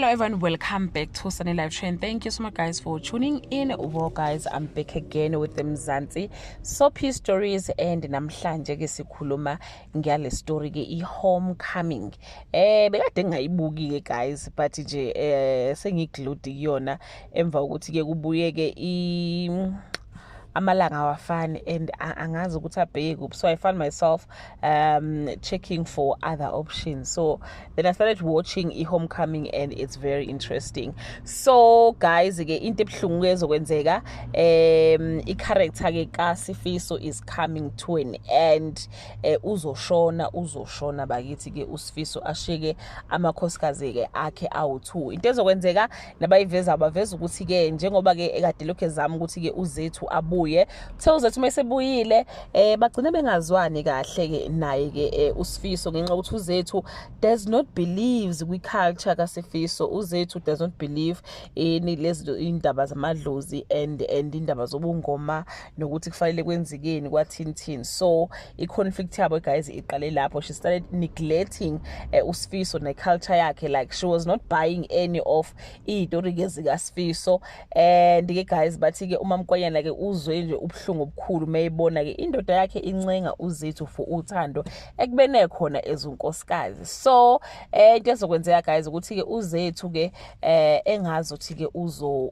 Hello everyone, welcome back to Sunny Live Trend. Thank you so much guys for tuning in. Well guys, I'm back again with the Mzansi Soapy Stories, and namhlanje ke sikhuluma ngale story ke i-Homecoming. Bekade ngayibuki ke guys, but nje sengiglued kuyona emva ukuthi ke kubuye ke amalanga awafani and angazi ukuthi abheke kuphi, so I found myself checking for other options. So then I started watching i-Homecoming and it's very interesting. So guys, ke into ebhlungu ezokwenzeka, i-character ke kaSifiso is coming to an end. Uzoshona bakithi ke uSifiso ashike amakhosikazi ke akhe awu2. Into ezokwenzeka nabayiveza baveza ukuthi ke njengoba ke ekade lokho ezama ukuthi ke uZethu abu uZethu mesebuyile bagcina bengazwani kahle ke naye ke uSifiso ngenxa ukuthi uZethu does not believe kwi culture kaSifiso. uZethu does not believe in lezi indaba zamadlozi and indaba zobungoma nokuthi kufanele kwenzekeni kwathini. So I conflict yabo guys iqale lapho. She started neglecting uSifiso ne culture yakhe, like she was not buying any of izitori zikaSifiso. And ke guys bathi ke uMamkwanyana ke uzwe nje ubhlungu obukhulu mayibona ke indoda yakhe incenga uZethu for uthando ekubene khona ezunkosikazi. So into ezokwenzeka guys ukuthi ke uZethu ke engazi ukuthi ke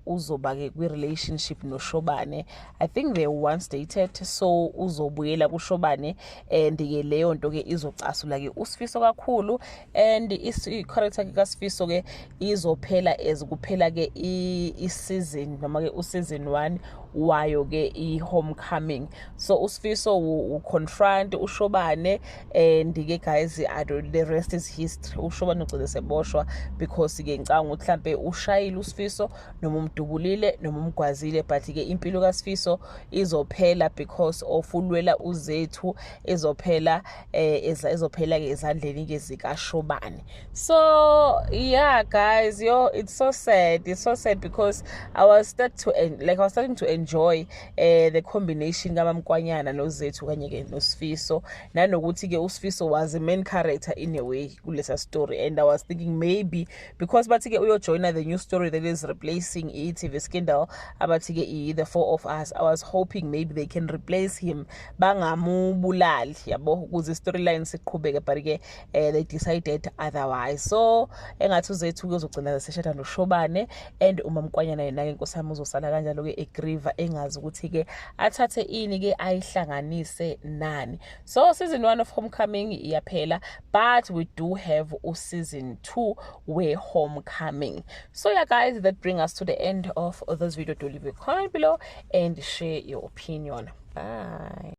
uzoba ke kwi relationship noShobane. I think they once dated, so uzobuyela kuShobane and ke leyo nto ke izocasula ke uSifiso kakhulu, and i-character ke kaSifiso ke izophela kuphela ke i-season noma ke useason 1 wayo ke i-Homecoming. So uSifiso will confront uShobane, and ke guys the rest is history. uShobane ugcine seboshwa because ke ngicanga ukuthi mhlambe ushayile uSifiso noma umdubulile noma umgwazile, but ke impilo kaSifiso izophela because of ulwela uZethu, izophela ke ezandleni ke zikaShobane. So yeah guys, it's so sad because I was starting to enjoy the combination kaMamkwanyana noZethu kanye ke noSifiso, nanokuthi ke uSifiso was the main character in a way kulesa story. And I was thinking maybe because bathi ke uyojoina the new story that is replacing i-TV Scandal abathi ke the Four of Us, I was hoping maybe they can replace him bangamubulali yabo ukuze storyline siqhubeke, but ke they decided otherwise. So engathi uZethu uzogcina seshada noShobane, and uMamkwanyana yena ke nkosami uzosala kanjalo ke egriva engazi ukuthi ke athathe ini ke ayihlanganise nani. So season 1 of Homecoming iyaphela, but we do have season 2 where Homecoming. So yeah guys, that brings us to the end of this video. Do leave a comment below and share your opinion. Bye.